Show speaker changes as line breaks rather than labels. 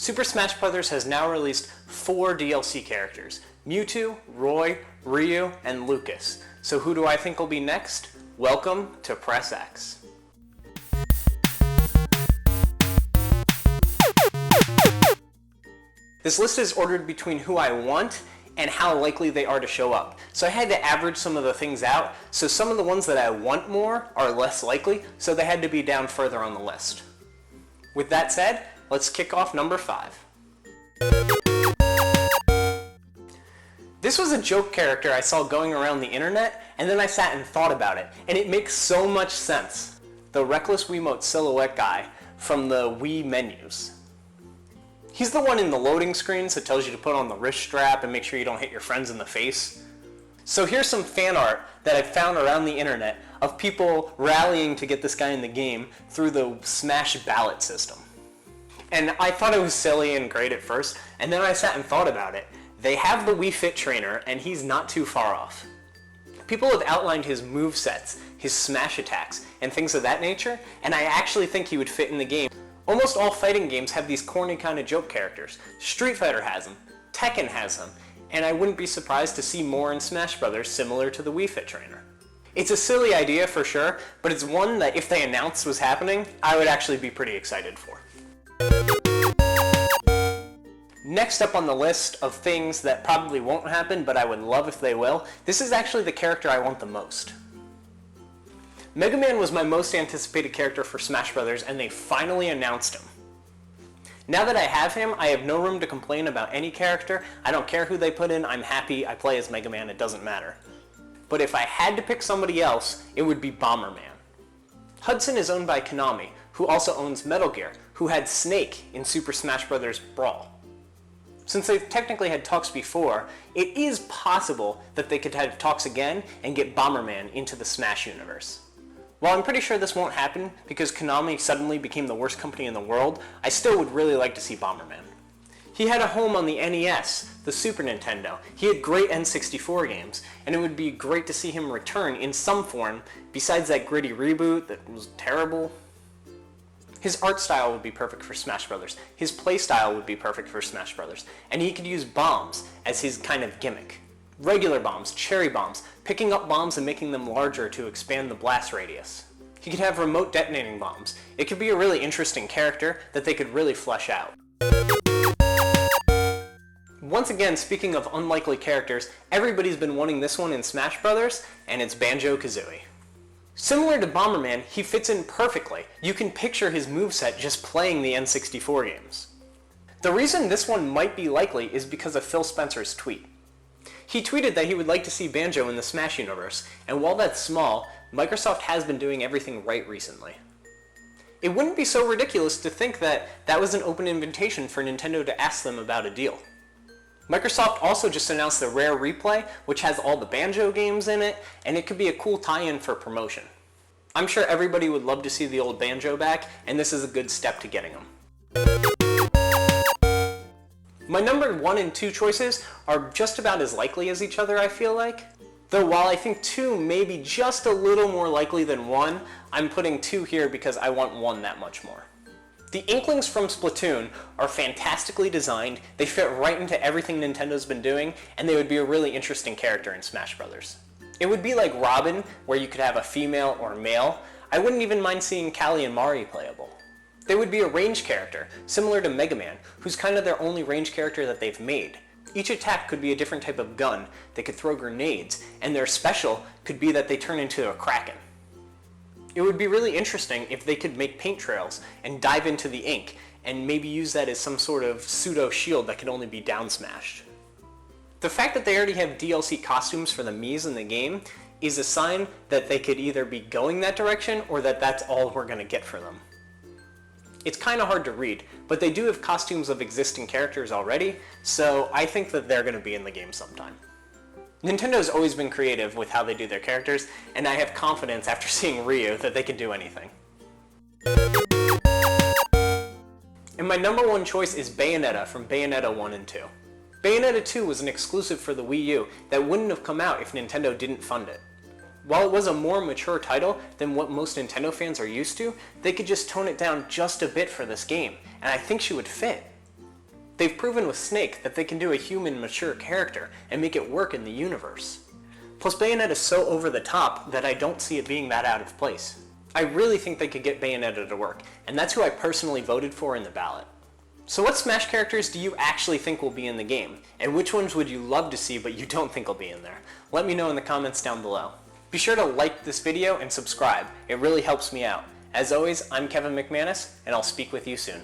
Super Smash Bros. Has now released 4 DLC characters: Mewtwo, Roy, Ryu, and Lucas. So who do I think will be next? Welcome to Press X. This list is ordered between who I want and how likely they are to show up. So I had to average some of the things out, so some of the ones that I want more are less likely, so they had to be down further on the list. With that said, let's kick off number 5. This was a joke character I saw going around the internet, and then I sat and thought about it, and it makes so much sense. The Reckless Wiimote silhouette guy from the Wii menus. He's the one in the loading screens that tells you to put on the wrist strap and make sure you don't hit your friends in the face. So here's some fan art that I found around the internet of people rallying to get this guy in the game through the Smash ballot system. And I thought it was silly and great at first, and then I sat and thought about it. They have the Wii Fit Trainer, and he's not too far off. People have outlined his movesets, his smash attacks, and things of that nature, and I actually think he would fit in the game. Almost all fighting games have these corny kind of joke characters. Street Fighter has them, Tekken has them, and I wouldn't be surprised to see more in Smash Bros. Similar to the Wii Fit Trainer. It's a silly idea for sure, but it's one that if they announced was happening, I would actually be pretty excited for. Next up on the list of things that probably won't happen, but I would love if they will, this is actually the character I want the most. Mega Man was my most anticipated character for Smash Bros. And they finally announced him. Now that I have him, I have no room to complain about any character. I don't care who they put in, I'm happy, I play as Mega Man, it doesn't matter. But if I had to pick somebody else, it would be Bomberman. Hudson is owned by Konami, who also owns Metal Gear, who had Snake in Super Smash Bros. Brawl. Since they've technically had talks before, it is possible that they could have talks again and get Bomberman into the Smash universe. While I'm pretty sure this won't happen because Konami suddenly became the worst company in the world, I still would really like to see Bomberman. He had a home on the NES, the Super Nintendo. He had great N64 games, and it would be great to see him return in some form besides that gritty reboot that was terrible. His art style would be perfect for Smash Bros. His play style would be perfect for Smash Bros. And he could use bombs as his kind of gimmick. Regular bombs, cherry bombs, picking up bombs and making them larger to expand the blast radius. He could have remote detonating bombs. It could be a really interesting character that they could really flesh out. Once again, speaking of unlikely characters, everybody's been wanting this one in Smash Bros., and it's BanjoKazooie. Similar to Bomberman, he fits in perfectly. You can picture his moveset just playing the N64 games. The reason this one might be likely is because of Phil Spencer's tweet. He tweeted that he would like to see Banjo in the Smash universe, and while that's small, Microsoft has been doing everything right recently. It wouldn't be so ridiculous to think that that was an open invitation for Nintendo to ask them about a deal. Microsoft also just announced the Rare Replay, which has all the Banjo games in it, and it could be a cool tie-in for promotion. I'm sure everybody would love to see the old Banjo back, and this is a good step to getting him. My number 1 and 2 choices are just about as likely as each other, I feel like. Though while I think 2 may be just a little more likely than 1, I'm putting 2 here because I want 1 that much more. The Inklings from Splatoon are fantastically designed, they fit right into everything Nintendo's been doing, and they would be a really interesting character in Smash Bros. It would be like Robin, where you could have a female or male. I wouldn't even mind seeing Callie and Mari playable. They would be a range character, similar to Mega Man, who's kind of their only range character that they've made. Each attack could be a different type of gun, they could throw grenades, and their special could be that they turn into a Kraken. It would be really interesting if they could make paint trails and dive into the ink, and maybe use that as some sort of pseudo shield that could only be down smashed. The fact that they already have DLC costumes for the Miis in the game is a sign that they could either be going that direction or that that's all we're going to get for them. It's kind of hard to read, but they do have costumes of existing characters already, so I think that they're going to be in the game sometime. Nintendo's always been creative with how they do their characters, and I have confidence after seeing Ryu that they can do anything. And my number 1 choice is Bayonetta from Bayonetta 1 and 2. Bayonetta 2 was an exclusive for the Wii U that wouldn't have come out if Nintendo didn't fund it. While it was a more mature title than what most Nintendo fans are used to, they could just tone it down just a bit for this game, and I think she would fit. They've proven with Snake that they can do a human, mature character and make it work in the universe. Plus Bayonetta is so over the top that I don't see it being that out of place. I really think they could get Bayonetta to work, and that's who I personally voted for in the ballot. So what Smash characters do you actually think will be in the game? And which ones would you love to see but you don't think will be in there? Let me know in the comments down below. Be sure to like this video and subscribe. It really helps me out. As always, I'm Kevin McManus, and I'll speak with you soon.